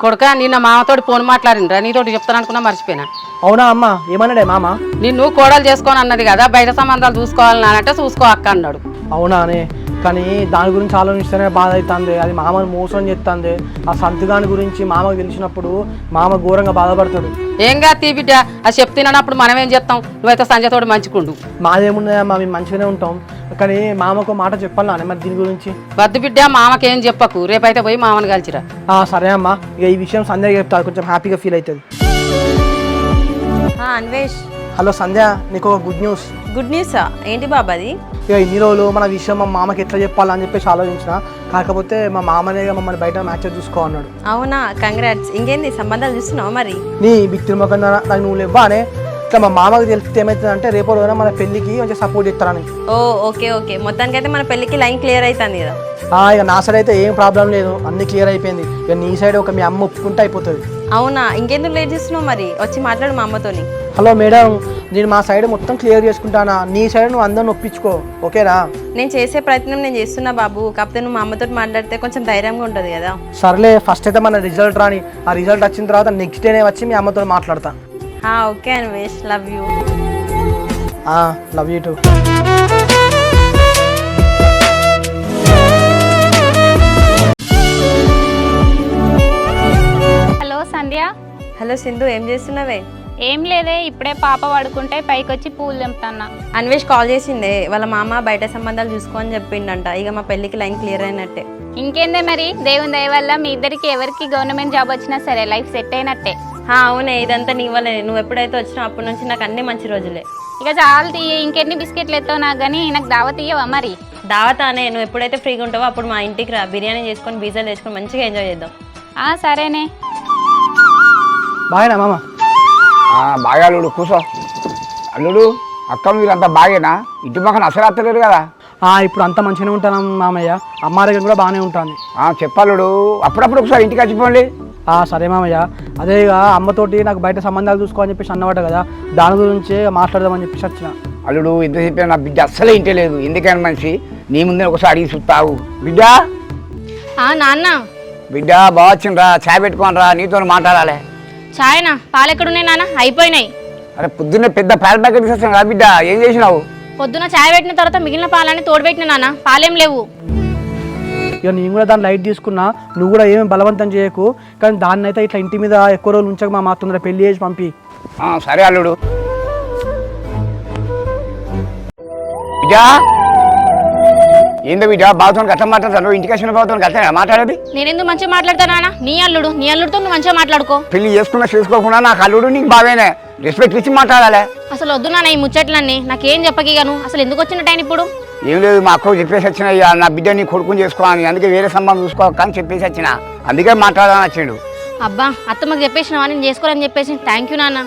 కొడుక నిన్న మామతోటి ఫోన్ మాట్లాడిండ్రా నీతోటి చెప్తాను అనుకున్నా మర్చిపోయినా. అవునా అమ్మ ఏమన్నాడే మామ? నిన్ను కోడలు చేసుకొని అన్నది కదా, బయట సంబంధాలు చూసుకోవాలని అంటే చూసుకో అక్క అన్నాడు. అవునా అనే కానీ దాని గురించి ఆలోచిస్తేనే బాధ అవుతుంది. అది మామను మోసం చేస్తుంది. ఆ సంతుగాని గురించి మామకు తెలిసినప్పుడు మామ ఘోరంగా బాధపడతాడు. ఏంగా తీ బిడ్డ, అది చెప్తున్నప్పుడు మనం ఏం చెప్తాం? నువ్వైతే సంజయతోటి మంచికుండు. మాదేమున్నాయమ్మా, మేము మంచిగానే ఉంటాం. కానీ మామకు మాట చెప్పాలా మరి దీని గురించి? వద్దు బిడ్డ, మామకేం చెప్పకు, రేపైతే పోయి మామని కలిసిరా. సరే అమ్మా, ఇక ఈ విషయం సంధ్య చెప్తా, కొంచెం హ్యాపీగా ఫీల్ అవుతుంది. అన్వేష్, హలో సంధ్య, నీకు ఒక గుడ్ న్యూస్. గుడ్ న్యూసా? ఏంటి బాబా అది? ఇక ఇన్ని రోజులు మన విషయం మా మామకి ఎట్లా చెప్పాలని చెప్పేసి ఆలోచించిన, కాకపోతే మా మామనే మమ్మల్ని బయట మ్యాచ్ చూసుకో అన్నాడు. అవునా, కంగ్రాట్స్. ఇంకేంది సంబంధాలు చూస్తున్నావు మరి? నీ బిక్తిమొక్క నాకు నువ్వు లేవ్వానే. ఇట్లా మా మామకి తెలిస్తే ఏమవుతుందంటే రేపు రోజున మన పెళ్ళికి కొంచెం సపోర్ట్ చేస్తారని. ఓ ఓకే ఓకే, మొత్తానికైతే మన పెళ్ళికి లైన్ క్లియర్ అవుతుంది కదా. ఇక నా సైడ్ అయితే ఏం ప్రాబ్లం లేదు, అన్ని క్లియర్ అయిపోయింది. ఇక నీ సైడ్ ఒక మీ అమ్మ ఒప్పుకుంటే అయిపోతుంది. అవునా, ఇంకెందుకు లేట్ చేస్తున్నావు మరి? వచ్చి మాట్లాడు మా అమ్మతోని. హలో మేడం, నేను మా సైడ్ మొత్తం క్లియర్ చేసుకుంటానా, నీ సైడ్ నువ్వు అందరిని ఒప్పించుకో, ఓకేనా? నేను చేసే ప్రయత్నం నేను చేస్తున్నా బాబు, కాకపోతే నువ్వు మా అమ్మతో మాట్లాడితే కొంచెం ధైర్యంగా ఉంటుంది కదా. సర్లే, ఫస్ట్ అయితే మన రిజల్ట్ రాని, ఆ రిజల్ట్ వచ్చిన తర్వాత నెక్స్ట్ డేనే వచ్చి మీ అమ్మతో మాట్లాడతా. Okay Anvesh, love you. Love you two. Hello Sandhya. Hello Sindhu, ఏం చేస్తున్నావే? ఏం లేదే, ఇప్పుడే పాప పడుకుంటే పైకొచ్చి పూలు తెంపుతున్నా. అన్వేష్ కాల్ చేసిందే, వాళ్ళ మామ బయట సంబంధాలు చూసుకో అని చెప్పిండంట. ఇక మా పెళ్ళికి లైన్ క్లియర్ అయినట్టే. ఇంకేందే మరి, దేవుని దయ వల్ల మీ ఇద్దరికి ఎవరికి గవర్నమెంట్ జాబ్ వచ్చినా సరే లైఫ్ సెట్ అయినట్టే. అవునే, ఇదంతా నీ వల్లే. నువ్వు ఎప్పుడైతే వచ్చినావు అప్పటి నుంచి నాకు అన్ని మంచి రోజులే. ఇక చాలా తీయ, ఇంకెన్ని బిస్కెట్లు ఎత్తావు నాకు, కానీ నాకు దావత్ ఇయ్యవా మరి? దావతానే, నువ్వు ఎప్పుడైతే ఫ్రీగా ఉంటావో అప్పుడు మా ఇంటికి రా, బిర్యానీ చేసుకొని పిజ్జాలు చేసుకొని మంచిగా ఎంజాయ్ చేద్దాం. సరేనే. బాగా మామ. బాగా అల్లుడు కూర్చో. అల్లుడు అక్క మీరంతా బాగేనా? ఇంటి పక్కన అసలు అత్తలేరు కదా? ఇప్పుడు అంతా మంచిగానే ఉంటాను మామయ్య, అమ్మ దగ్గర కూడా బాగానే ఉంటాను. చెప్పాలుడు, అప్పుడప్పుడు ఒకసారి ఇంటికి వచ్చిపోండి. సరే మామయ్య, అదే ఇక అమ్మతోటి నాకు బయట సంబంధాలు చూసుకోవాలని చెప్పేసి అన్నమాట కదా, దాని గురించి మాట్లాడదామని చెప్పేసి వచ్చిన. అల్లుడు ఎంత చెప్పినా నా బిడ్డ అస్సలే ఇంటే లేదు. ఎందుకని మనిషి నీ ముందే ఒకసారి అడిగి చూస్తావు. బిడ్డ నాన్న. బిడ్డ బాగా వచ్చిండ్రా, చాయ్ పెట్టుకోని రా, నీతో మాట్లాడాలి. చాయనా? పాలు ఎక్కడున్నాయి నాన్న? అయిపోయినాయి. అరే పొద్దున్నే పెద్ద పాల ప్యాకెట్ తీసుకొచ్చాను కదా బిడ్డ, ఏం చేసినావు? పొద్దున చాయ్ పెట్టిన తర్వాత మిగిలిన పాలని తోడుపెట్టిన నాన్న, పాలేం లేవు. ఇక నేను కూడా దాన్ని లైట్ తీసుకున్నా, నువ్వు కూడా ఏమి బలవంతం చేయకు. కానీ దాన్ని అయితే ఇట్లా ఇంటి మీద ఎక్కువ రోజులు ఉంచక మా తొందర పెళ్లి చేసి పంపి. సరే అల్లుడు. బిడ్డ ఏందో బిడ్డ, బాబుతో గట్ట మాట్లాడతాను, ఇంటికి వచ్చిన బాబుతో గట్ట మాట్లాడేది. నేనెందుకు మంచిగా మాట్లాడతానా? నీ అల్లుడితో నువ్వు మంచిగా మాట్లాడుకో. పెళ్లి చేసుకోకుండా నాకు అల్లుడు నీకు బావేనే, రెస్పెక్ట్ ఇచ్చి మాట్లాడాలి. అసలు వద్దు నాన్న ఈ ముచ్చట్లన్నీ, నాకేం చెప్పకిగాను. అసలు ఎందుకు వచ్చినట్టు ఇప్పుడు? ఏం లేదు, మా అక్క చెప్పేసి వచ్చిన, నా బిడ్డ నీ కొడుకుని చేసుకోవాలని, అందుకే వేరే సంబంధం చూసుకోక అని చెప్పేసి వచ్చిన, అందుకే మాట్లాడాలని వచ్చిండు. అబ్బా, అత్తమ్మకి చెప్పేసినావా నేను చేసుకోవాలని చెప్పేసి? థ్యాంక్ యూ నాన్న.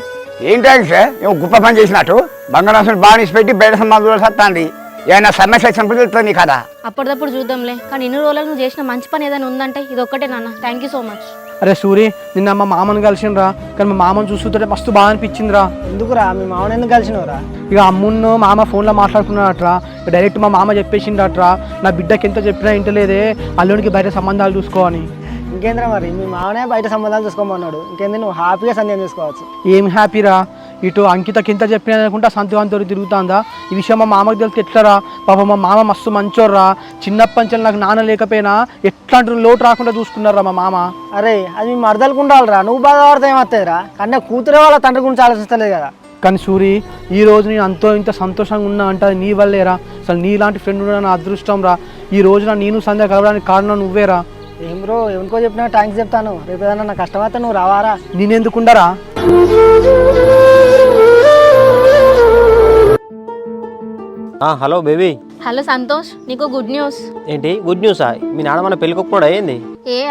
ఏం థ్యాంక్స్, ఏమో గొప్ప పని చేసినట్టు. బంగారాసుని బాగా నిసి పెట్టి బయట సంబంధం వస్తుంది. ఏమైనా సమస్య వచ్చినప్పుడు చెప్తుంది నీ కదా. అప్పటిదప్పుడు చూద్దాంలే, కానీ ఇన్ని రోజులు నువ్వు చేసిన మంచి పని ఏదైనా ఉందంటే ఇది ఒక్కటే నాన్న. Thank you so much. అరే సూరి, నిన్న మా మామని కలిసినరా, కానీ మా మామని చూస్తుంటే మస్తు బాగా అనిపించిందిరా. ఎందుకురా మీ మామని ఎందుకు కలిసినవరా? ఇక అమ్మును మామ ఫోన్లో మాట్లాడుకున్నాడట్రా, డైరెక్ట్ మా మామ చెప్పేసిండట్రా, నా బిడ్డకి ఎంత చెప్పినా ఇంటలేదే, అల్లుడికి బయట సంబంధాలు చూసుకోని. ఇంకేంద్రా మరి, మీ మామనే బయట సంబంధాలు చూసుకోమన్నాడు, ఇంకేంది నువ్వు హ్యాపీగా సందేహం చేసుకోవచ్చు. ఏం హ్యాపీరా, ఇటు అంకితకి ఎంత చెప్పినా అనుకుంటా సంతోషంతో తిరుగుతుందా. ఈ విషయం మా మామకి తెలిసి ఎట్లరా? పాప మా మామ మస్తు మంచోర్రా, చిన్నప్పటి నుంచి నాకు నాన్న లేకపోయినా ఎట్లాంటి లోటు రాకుండా చూసుకున్నారా మా మామ. అరే అది మీ మరదలకు ఉండాలిరా, నువ్వు బాధపడితే ఏమవుతుందిరా? కన్నా కూతురే వాళ్ళ తండ్రి గురించి ఆలోచిస్తలేదు కదా. కానీ సూరి, ఈ రోజు నేను అంతో ఇంత సంతోషంగా ఉన్నా అంటే అది నీ వల్లేరా. అసలు నీలాంటి ఫ్రెండ్ ఉన్నా నా అదృష్టం రా. ఈ రోజున నేను సంధ్య కలవడానికి కారణం నువ్వేరా. ఏం బ్రో, ఎవరికో చెప్పినా థ్యాంక్స్ చెప్తాను, రేపు ఏదన్నా నా కష్టమైతే నువ్వు రావారా? నేనెందుకుండరా? Hello baby. హలో సంతోష్, నీకు గుడ్ న్యూస్. ఏంటి గుడ్ న్యూసా? మీ నాన్న మన పెళ్ళికి ఒప్పుకోడా ఏంది?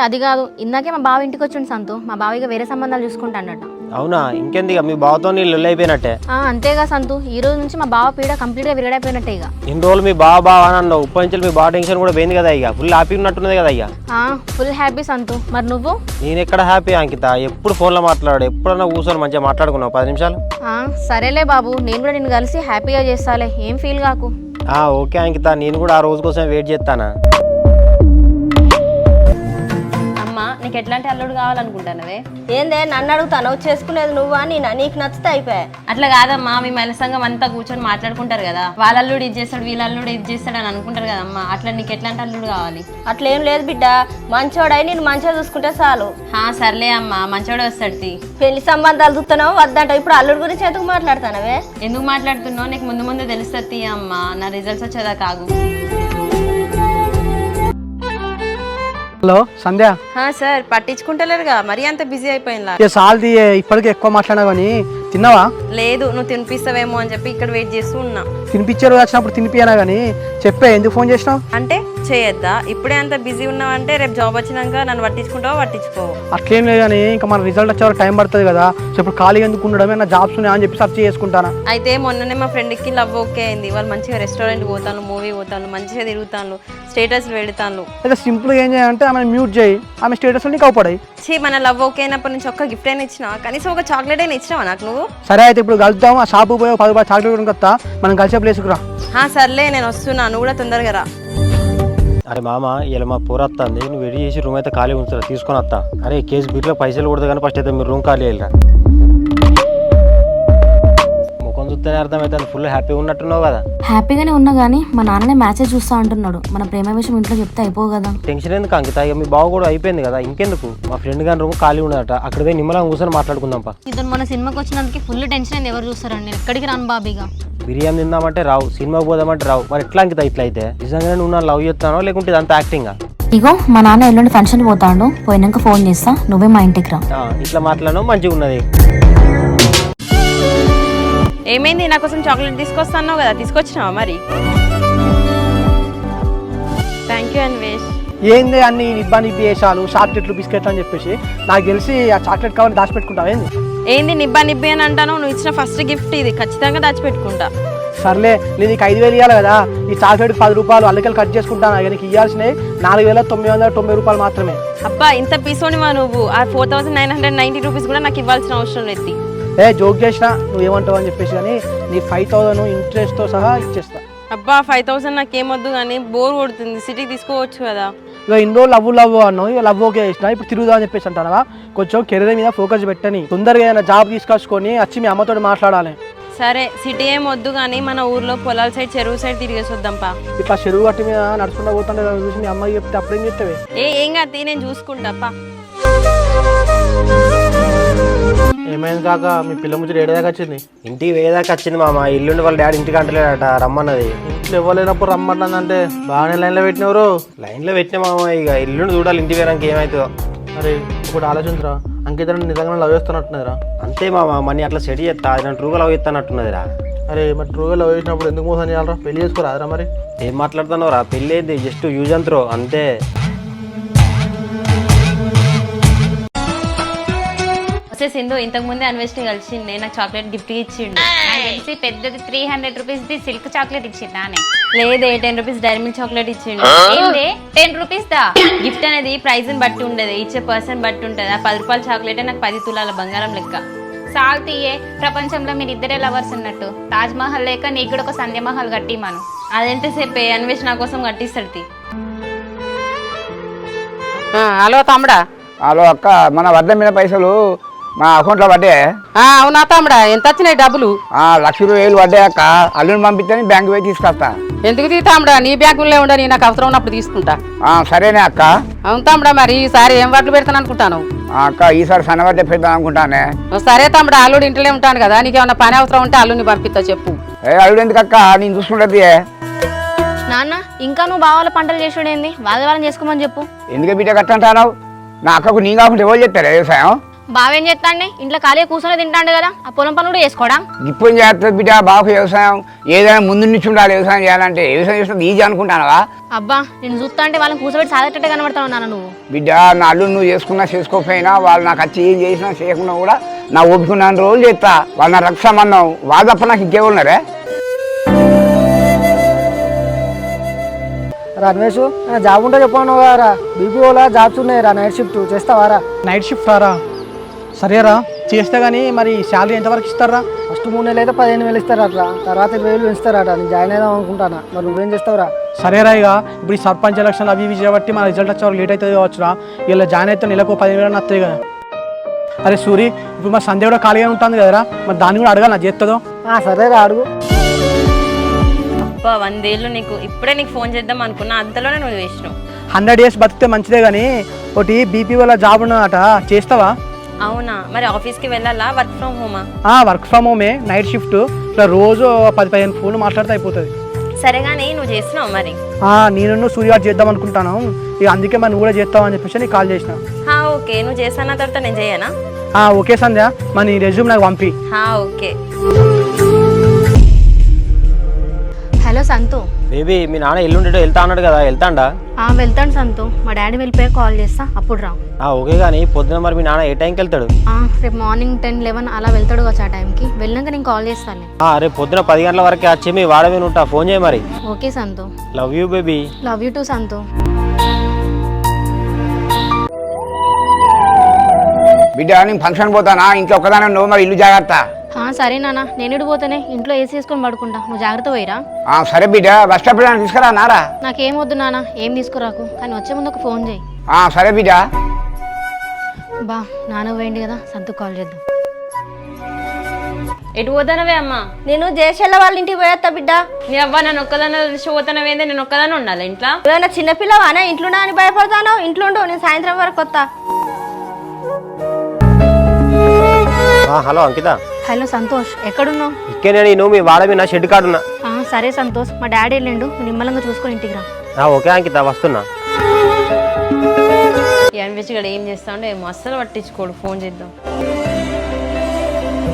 అది కాదు, ఇందాకే మా బావ ఇంటికి వచ్చిండు సంతో. మా బావిగా వేరే సంబంధాలు చూసుకుంటాడట. అవునా? ఇంకెందుకు మీ బావతో నీ లొల్లి అయిపోయినట్టే. అంతేగా సంతు, ఈ రోజు నుంచి మా బావ పీడ కంప్లీట్ గా విరగడైపోయినట్టే. ఇక ఇన్ని రోజులు మీ బావ అని అన్నావు, ఉప్పంచెలు మీ బావ టెన్షన్ కూడా పోయింది కదా, ఇక ఫుల్ హ్యాపీ ఉన్నట్టున్నది కదా. ఇక ఫుల్ హ్యాపీ సంతు. మరి నువ్వు? నేను ఎక్కడ హ్యాపీ అంకిత, ఎప్పుడు ఫోన్లో మాట్లాడు, ఎప్పుడన్నా కూర్చొని మంచిగా మాట్లాడుకున్నావు 10 నిమిషాలు. సరేలే బాబు, నేను కూడా నిన్ను కలిసి హ్యాపీగా చేస్తాలే, ఏం ఫీల్ కాకు. ఓకే అంకిత, నేను కూడా ఆ రోజు కోసం వెయిట్ చేస్తానా. అమ్మా, నీకు నీకు ఎట్లాంటి అల్లుడు కావాలనుకుంటానవే? ఏందే నన్ను అడుగుతాను, చేసుకునేది నువ్వా నేనా? నీకు నచ్చితే అయిపోయా. అట్లా కాదమ్మా, మీ మహిళ సంఘం అంతా కూర్చొని మాట్లాడుకుంటారు కదా, వాళ్ళ అల్లుడు ఇది చేస్తాడు వీళ్ళ అల్లుడు ఇది చేస్తాడు అని అనుకుంటారు కదమ్మా. అట్లా నీకు ఎట్లాంటి అల్లుడు కావాలి? అట్లేం లేదు బిడ్డ, మంచోడై నేను మంచిగా చూసుకుంటే చాలు. సర్లే అమ్మా, మంచోడే వస్తాడు. పెళ్లి సంబంధాలు చూస్తున్నావు వద్దంట, ఇప్పుడు అల్లుడు గురించి ఎందుకు మాట్లాడుతానవే? ఎందుకు మాట్లాడుతున్నావు నీకు ముందు ముందు తెలుస్తుంది అమ్మా, నా రిజల్ట్స్ వచ్చేదా కాగు. హలో సంధ్య. సార్ పట్టించుకుంటలేరుగా, మరీ అంత బిజీ అయిపోయిందా? సాల్ది ఇప్పటికే ఎక్కువ మాట్లాడినా కానీ తిన్నావా? లేదు, నువ్వు తినిపిస్తావేమో అని చెప్పి ఇక్కడ వెయిట్ చేస్తూ ఉన్నా. తినిపించారు వచ్చినప్పుడు తినిపియానా కానీ చెప్పే, ఎందుకు ఫోన్ చేసినావు? అంటే చేయొద్దా? ఇప్పుడే అంత బిజీ ఉన్నావంటే రేపు జాబ్ వచ్చినాక నన్ను పట్టించుకుంటావో పట్టించుకోవు? అట్లేం లేదు కానీ ఇంకా మన రిజల్ట్ వచ్చే వరకు టైం పడుతుంది కదా, సో ఇప్పుడు ఖాళీగా ఎందుకు ఉండడమే, నా జాబ్స్ ఉన్నాయా అని చెప్పి సర్చ్ చేసుకుంటానా. అయితే మొన్ననే మా ఫ్రెండ్కి లవ్ ఓకే అయింది. వాళ్ళు మంచిగా రెస్టారెంట్ పోతాను, మూవీ పోతాను, మంచిగా తిరుగుతాను, స్టేటస్లు పెడతాను. అయితే సింపుల్గా ఏం చేయాలంటే ఆమె మ్యూట్ చేయి, ఆమె స్టేటస్లో నీకు అవపడాయి. మన లవ్ ఓకే అయినప్పటి నుంచి ఒక్క గిఫ్ట్ అయినా ఇచ్చినావా? కనీసం ఒక చాక్లెట్ అయినా ఇచ్చినావా నాకు నువ్వు? సరే అయితే ఇప్పుడు కలుద్దాం, ఆ షాపు పోయి 10 రూపాయలు చాక్లెట్ కొనుక్కొస్తా, మనం కలిసే ప్లేస్కి రా. సర్లే నేను వస్తున్నా, నువ్వు కూడా తొందరగా రా. అరే మామ, ఇలా మా పూర వస్తుంది, నువ్వు రెడీ చేసి రూమ్ అయితే ఖాళీ ఉంచుతా, తీసుకొని వస్తా. అరే కేసు బీట్లో పైసలు కొడతా కానీ ఫస్ట్ అయితే మీరు రూమ్ ఖాళీ వెళ్ళరా. ముఖం చూస్తేనే అర్థమవుతుంది ఫుల్ హ్యాపీగా ఉన్నట్టున్నావు కదా. హ్యాపీగానే ఉన్నా కానీ మా నాన్ననే మ్యాచెస్ చూస్తా అంటున్నాడు. మన ప్రేమ విషయం ఇంట్లో చెప్తే అయిపో కదా. టెన్షన్ ఎందుకు అంకిత, ఇక మీ బావ కూడా అయిపోయింది కదా, ఇంకెందుకు. మా ఫ్రెండ్ గారి రూమ్ ఖాళీ ఉన్నదట, అక్కడ పోయి నిమ్మలంగా కూర్చొని మాట్లాడుకుందాంపా. ఇద్దరు మొన్న సినిమాకి వచ్చినందుకు ఫుల్ టెన్షన్ అయింది, ఎవరు చూస్తారండి, నేను ఎక్కడికి రాను బాబీగా. బిర్యానీ తిందామంటే రావు, సినిమాకి పోదామంటే రావు, మరి ఎట్లా అంకిత ఇట్లా అయితే? నిజంగానే నువ్వు నా లవ్ చేస్తానో లేకుంటే ఇదంతా యాక్టింగా? ఇగో మా నాన్న ఎల్లుండి ఫంక్షన్ పోతాడు, పోయినాక ఫోన్ చేస్తా, నువ్వే మా ఇంటికి రా. ఇట్లా మాట్లాడడం మంచిగా ఉన్నది. ఏమైంది, నా కోసం చాక్లెట్ తీసుకొస్తాను కదా, తీసుకొచ్చినావా మరి? Thank you Anvesh. ఏంది అన్ని నిబ్బాని వేషాలు, చాక్లెట్లు బిస్కెట్లు అని చెప్పేసి నాకు తెలిసి ఆ చాక్లెట్ కవర్ దాచిపెట్టుకుంటావు ఏంది? ఏంది నిబ్బా నిబ్బి అని అంటాను? నువ్వు ఇచ్చిన ఫస్ట్ గిఫ్ట్ ఇది, ఖచ్చితంగా దాచిపెట్టుకుంటా. సర్లే, నేను నీకు 5,000 ఇవ్వాలి కదా, ఈ చాక్లెట్కి 10 రూపాయలు అల్లకెళ్ళి కట్ చేసుకుంటాను, ఇక నీకు ఇవ్వాల్సినవి 4,990 రూపాయలు మాత్రమే. అబ్బా ఇంత పీసోనివా నువ్వు? ఆ 4,990 రూపీస్ కూడా నాకు ఇవ్వాల్సిన అవసరం లేదు. జోక్ చేసినా నువ్వు ఏమంటావు అని చెప్పేసి, కానీ నీ 5,000 ఇంట్రెస్ట్తో సహా ఇచ్చేస్తా. అబ్బా 5,000 నాకేమొద్దు కానీ, బోర్ కొడుతుంది, సిటీకి తీసుకోవచ్చు కదా. ఇక ఇన్ని రోజులు లవ్ అన్నావు, ఇక లవ్ ఓకే చేసినా, ఇప్పుడు తిరుగుదా అని చెప్పేసి అంటావా? కొంచెం కెరీర్ మీద ఫోకస్ పెట్టని, తొందరగా ఏదైనా జాబ్ తీసుకొచ్చుకొని వచ్చి మీ అమ్మతో మాట్లాడాలి. సరే సిటీ ఏం వద్దు కానీ మన ఊర్లో పొలాల సైడ్, చెరువు సైడ్ తిరిగేసి వద్దాంపా. ఇట్లా చెరువు గట్టి మీద నడుచుకుంటా పోతుంటే చూసి మీ అమ్మాయి చెప్తే అప్పుడేం చెప్తావే? ఏం కాదు, నేను చూసుకుంటాపా. ఏమైంది కాక, మీ పిల్ల ముచ్చట ఏడాదాకా వచ్చింది? ఇంటికి వేదాకా వచ్చింది మామ, ఇల్లుండి వాళ్ళ డాడీ ఇంటికి అంటలేడట, రమ్మన్నది. ఇంట్లో ఇవ్వలేనప్పుడు రమ్మన్నదంటే బాగానే లైన్లో పెట్టినవరు. లైన్లో పెట్టిన మామ, ఇక ఇల్లుండి చూడాలి, ఇంటికి వేయడానికి ఏమవుతుందో. అరే ఇప్పుడు ఆలోచించరా, అంకిత నిజంగా లవ్ చేస్తున్నట్టున్నదిరా. అంతే మామ, మనీ అట్లా సెట్ చేస్తా, అది నన్ను ట్రూగా లవ్ చేస్తానట్టున్నదిరా. అరే మరి ట్రూగా లవ్ చేసినప్పుడు ఎందుకు మోసం చేయాలరా? పెళ్లి చేసుకోరాదరా మరి? ఏం మాట్లాడుతున్నావు రా, పెళ్ళి ఏంది, జస్ట్ యూజ్ అంత్రో అంతే. సింధు ఇంతకు ముందే అన్వేషణ కలిసిండే, నాకు చాక్లెట్ గిఫ్ట్ ఇచ్చిండు. తెలిసి పెద్దది 300 రూపీస్ది సిల్క్ చాక్లెట్ ఇచ్చిందానే? లేదే 10 రూపీస్ డైరీ మిల్క్ చాక్లెట్ ఇచ్చిండు. ఏంది 10 రూపీస్ దా? గిఫ్ట్ అనేది ప్రైజ్ ని బట్టి ఉండదు, ఇచ్చే పర్సన్ బట్టి ఉంటది. ఆ 10 రూపాయల చాక్లెట్ నాకు 10 తులాల బంగారం లెక్క. సాల్తీయే, ప్రపంచంలో మీరు ఇద్దరే లవర్స్ ఉన్నట్టు తాజ్ మహల్ లేక నీకు కూడా ఒక సంధ్య మహల్ కట్టి మనం. అదెంతసేపే, అన్వేష్ నా కోసం కట్టిస్తాడు. హలో తమ్ముడా. హలో అక్క, మన వద్ద మీద పైసలు మా అకౌంట్లో పడ్డే. అవునా తమ్ముడా, ఎంత వచ్చినాయి డబ్బులు? 1,00,000 పడ్డాయి అక్క, అల్లుని పంపిస్తే బ్యాంకు పోయి తీసుకొస్తా. ఎందుకు తమ్ముడా, నీ బ్యాంకుల్లో ఉండని, నాకు అవసరం ఉన్నప్పుడు తీసుకుంటా. సరేనే అక్క. అవును తమ్ముడా, మరి ఈసారి ఏం వడ్లు పెడతాను అనుకుంటాను? అక్క ఈసారి సన్నవద్ద పెడతాను అనుకుంటానే. సరే తమ్ముడా, అల్లుడు ఇంట్లో ఉంటాను కదా, నీకేమన్నా పని అవసరం ఉంటే అల్లుని పంపిస్తా చెప్పు. అల్లుడు ఎందుకు అక్క, నేను చూసుకుంటుంది. నాన్న ఇంకా నువ్వు బావాల పంటలు చేసుడేంది, వాళ్ళని చేసుకోమని చెప్పు. ఎందుకు బిడ్డ కట్టంటావు? నా అక్కకు నీ కాకుండా ఎవరు చెప్తారా వ్యవసాయం? బావేం చేస్తాండి, ఇంట్లో ఖాళీ కూర్చొని తింటాండు కదా, ఆ పొలం పనులు కూడా చేసుకోవడం. ఇప్పుడు చేస్తుంది బిడ్డ, బాబు వ్యవసాయం ఏదైనా ముందు నుంచి ఉండాలి. వ్యవసాయం చేయాలంటే వ్యవసాయం చేస్తుంది ఈజీ అనుకుంటానవా? అబ్బా నేను చూస్తా అంటే వాళ్ళని కూర్చోబెట్టి సాగేటట్టే కనబడతావు నాన్న నువ్వు. బిడ్డ నా అల్లు నువ్వు చేసుకున్నా చేసుకోకపోయినా, వాళ్ళు నాకు వచ్చి ఏం చేసినా చేయకుండా కూడా నా ఓపికన్న రోజులు చేస్తా. వాళ్ళు నా రక్ష సంబంధం, వాళ్ళు తప్ప నాకు ఇంకేమున్నారే? రమేష్ జాబ్ ఉంటే చెప్పను కదా, బీపీఓలా జాబ్స్ ఉన్నాయిరా, నైట్ షిఫ్ట్ చేస్తావారా? నైట్ షిఫ్ట్ రా, సరేరా. చేస్తే కానీ మరి శాలరీ ఎంతవరకు ఇస్తారా? ఫస్ట్ 3 నెలలు అయితే 15,000 ఇస్తారు అట్లా, తర్వాత 20,000 పెంచుతారట. నేను జాయిన్ అయిదాం అనుకుంటానా, మరి నువ్వేం చేస్తావురా? సరేరా, ఇక ఇప్పుడు ఈ సర్పంచ్ ఎలక్షన్ అవి ఇవి చేయబట్టి మన రిజల్ట్ వచ్చే వరకు లేట్ అవుతుంది కావచ్చురా. ఇలా జాయిన్ అయితే నెలకు 10,000 వస్తాయి కదా. అరే సూరి, ఇప్పుడు మా సంధ్య కూడా ఖాళీగా ఉంటుంది కదరా, మరి దాన్ని కూడా అడగాలి, నా చేస్తుందో? సరేరా, అడుగు. అబ్బా 100 ఏళ్ళు నీకు, ఇప్పుడే నీకు ఫోన్ చేద్దాం అనుకున్నా, అంతలోనే నువ్వు చేసినావు. 100 years బతికితే మంచిదే కానీ ఒకటి బీపీ వల్ల జాబ్ ఉన్నదట, చేస్తావా? అవునా, మరి ఆఫీస్కి వెళ్ళాలా, వర్క్ ఫ్రమ్ హోమా? వర్క్ ఫ్రమ్ హోమే, నైట్ షిఫ్ట్. ఇట్లా రోజు 10-15 ఫోన్లు మాట్లాడితే అయిపోతుంది. సరే కానీ నువ్వు చేసినావు మరి? నేను సూర్యగాడు చేద్దాం అనుకుంటాను, ఇక అందుకే మరి నువ్వు కూడా చేస్తావు అని చెప్పేసి నీకు కాల్ చేసిన. ఓకే, నువ్వు చేస్తాన తర్వాత నేను చేయనా? ఓకే సంధ్య, మరి నీ రెజ్యూమ్ నాకు పంపి. ఓకే. హలో సంతు. బేబీ మీ నాన్న ఎల్లుండి వెళ్తా అన్నాడు కదా, వెళ్తాండా? వెళ్తాను సంతు, మా డాడీ వెళ్ళిపోయి కాల్ చేస్తా, అప్పుడు రా. ఓకే కానీ పొద్దున మరి మీ నాన్న ఏ టైంకి వెళ్తాడు? రేపు మార్నింగ్ 10-11 అలా వెళ్తాడు వచ్చి, ఆ టైంకి వెళ్ళాక నేను కాల్ చేస్తాను. రేపు పొద్దున 10 గంటల వరకే వచ్చి మీ వాడమే ఉంటా, ఫోన్ చేయి మరి. Okay Santhu. Love you baby. Love you two సంతు. బిడ్డ నేను ఫంక్షన్ పోతానా, ఇంట్లో ఒక్కదానే నువ్వు, మరి ఇల్లు జాగ్రత్త. సరే నాన్న, నేను పోతానే, ఇంట్లో ఏసీ వేసుకొని పడుకుంటా, నువ్వు జాగ్రత్త పోయిరా. సరే బిడ్డ, బస్ స్టాప్ తీసుకురా నారా. నాకేం వద్దు నాన్న, ఏం తీసుకురాకు, కానీ వచ్చే ముందు ఒక ఫోన్ చేయి. సరే బిడ్డ. బా నాన్న పోయింది కదా, సంతు కాల్ చేద్దాం. ఎటు పోతానవే అమ్మా? నేను జయశల్ల వాళ్ళ ఇంటికి పోయేస్తా బిడ్డ. నీ అవ్వ నన్ను ఒక్కదాన్ని తెలిసి పోతానవేందే, నేను ఒక్కదాన్ని ఉండాలి ఇంట్లో? ఏమైనా చిన్నపిల్లవానా, ఇంట్లో అని భయపడతాను? ఇంట్లో ఉండు, నేను సాయంత్రం వరకు వస్తా. హలో అంకిత. హలో సంతోష్, ఎక్కడున్నావు? ఇక్కే నేను మీ వాడమే నా షెడ్ కాడున్నా. సరే సంతోష్, మా డాడీ వెళ్ళిండు, నువ్వు నిమ్మలంగా చూసుకొని ఇంటికి రా. ఓకే అంకిత, వస్తున్నా. అనిపించి ఏం చేస్తాండో ఏమో, అస్సలు పట్టించుకోడు, ఫోన్ చేద్దాం.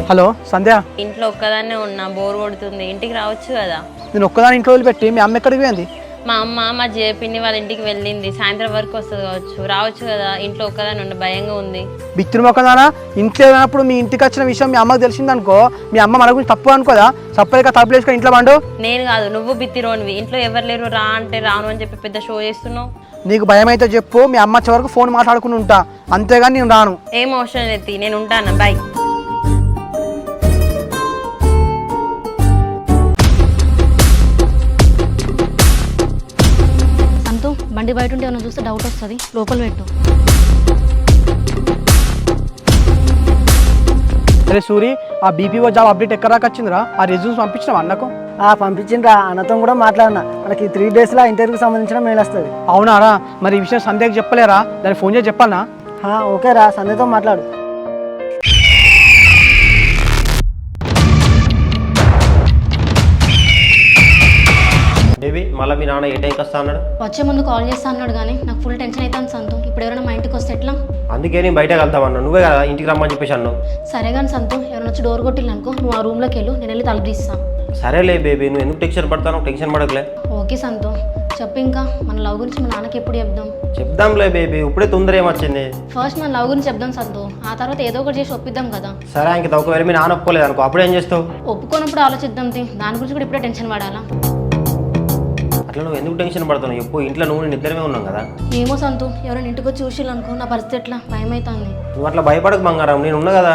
హలో సంధ్య. ఇంట్లో ఒక్కదాన్నే ఉన్నా, బోర్ కొడుతుంది, ఇంటికి రావచ్చు కదా. నేను ఒక్కదాని ఇంట్లో వదిలిపెట్టి మీ అమ్మ ఎక్కడికి పోయింది? మా అమ్మ మా పిన్ని వాళ్ళ ఇంటికి వెళ్ళింది, సాయంత్రం వరకు వస్తుంది కావచ్చు, రావచ్చు కదా, ఇంట్లో ఒక్కదాన్ని ఉండి భయంగా ఉంది. బిత్తులు మొక్కదానా, ఇంట్లో వెళ్ళినప్పుడు మీ ఇంటికి వచ్చిన విషయం మీ అమ్మకు తెలిసిందనుకో, మీ అమ్మ మన గురించి తప్పు అనుకోదా? సప్పగా తప్పులేసుకొని ఇంట్లో పండు. నేను కాదు, నువ్వు బిత్తిరోనివి, ఇంట్లో ఎవరు లేరు, రా అంటే రాను అని చెప్పి పెద్ద షో చేస్తున్నావు. నీకు భయం అయితే చెప్పు, మీ అమ్మ వచ్చే వరకు ఫోన్ మాట్లాడుకుని ఉంటా, అంతేగాని నేను రాను. ఏం అవసరం లేదు, నేను ఉంటాను, బాయ్. సంతు, బండి బయట ఉంటే ఏమైనా చూస్తే డౌట్ వస్తుంది, లోపల పెట్టు. అరే సూరి, ఆ బీపీఓ జాబ్ అప్డేట్ ఎక్కడ దాకా వచ్చిందిరా? ఆ రెజ్యూమ్స్ పంపించినావా అన్నకు? పంపించిండ్రా, అన్నతో కూడా మాట్లాడినా. మనకి 3 daysలో ఇంటర్వ్యూకి సంబంధించిన మెయిల్ వస్తుంది. అవునారా? మరి ఈ విషయం సంధ్యకి చెప్పలేరా? దాన్ని ఫోన్ చేసి చెప్పాలనా? ఓకేరా, సంధ్యతో మాట్లాడు. బేబీ మళ్ళీ మీ నాన్న ఏ టైంకి వస్తా అన్నాడు? వచ్చే ముందు కాల్ చేస్తా అన్నాడు, కానీ నాకు ఫుల్ టెన్షన్ అవుతాను సంతు. ఇప్పుడు ఎవరైనా మా ఇంటికి వస్తే ఎట్లా? అందుకే నేను బయటకు వెళ్తామన్నా, నువ్వే కదా ఇంటికి రమ్మని చెప్పేసి అన్నావు. సరే కానీ సంతు, ఎవరైనా వచ్చి డోర్ కొట్టిల్లు అనుకో, నువ్వు ఆ రూమ్లోకి వెళ్ళు, నేను వెళ్ళి తలుపు తీస్తాను. సరేలే బేబీ, నువ్వు ఎందుకు టెన్షన్ పడతావు? టెన్షన్ పడకలే. ఓకే సంతు, చెప్పు. ఇంకా మన లవ్ గురించి మా నాన్నకి ఎప్పుడు చెప్దాం? చెప్దాంలే బేబీ, ఇప్పుడే తొందర ఏమొచ్చింది? ఫస్ట్ మన లవ్ గురించి చెప్దాం సంతు, ఆ తర్వాత ఏదో ఒకటి చేసి ఒప్పిద్దాం కదా. సరే అంకిత, ఒకవేళ మీ నాన్న ఒప్పుకోలేదు అనుకో, అప్పుడు ఏం చేస్తావు? ఒప్పుకోనప్పుడు ఆలోచిద్దాం, దాని గురించి కూడా ఇప్పుడే టెన్షన్ పడాలా? అట్లా నువ్వు ఎందుకు టెన్షన్ పడుతున్నావు? ఎప్పుడు ఇంట్లో నువ్వు నేను ఇద్దరమే ఉన్నాం కదా. ఏమో సంతు, ఎవరైనా ఇంటికి వచ్చి చూసిల్లు అనుకో, నా పరిస్థితి ఎట్లా భయం అవుతుంది. నువ్వు అట్లా భయపడకు బంగారం, నేను ఉన్నా కదా.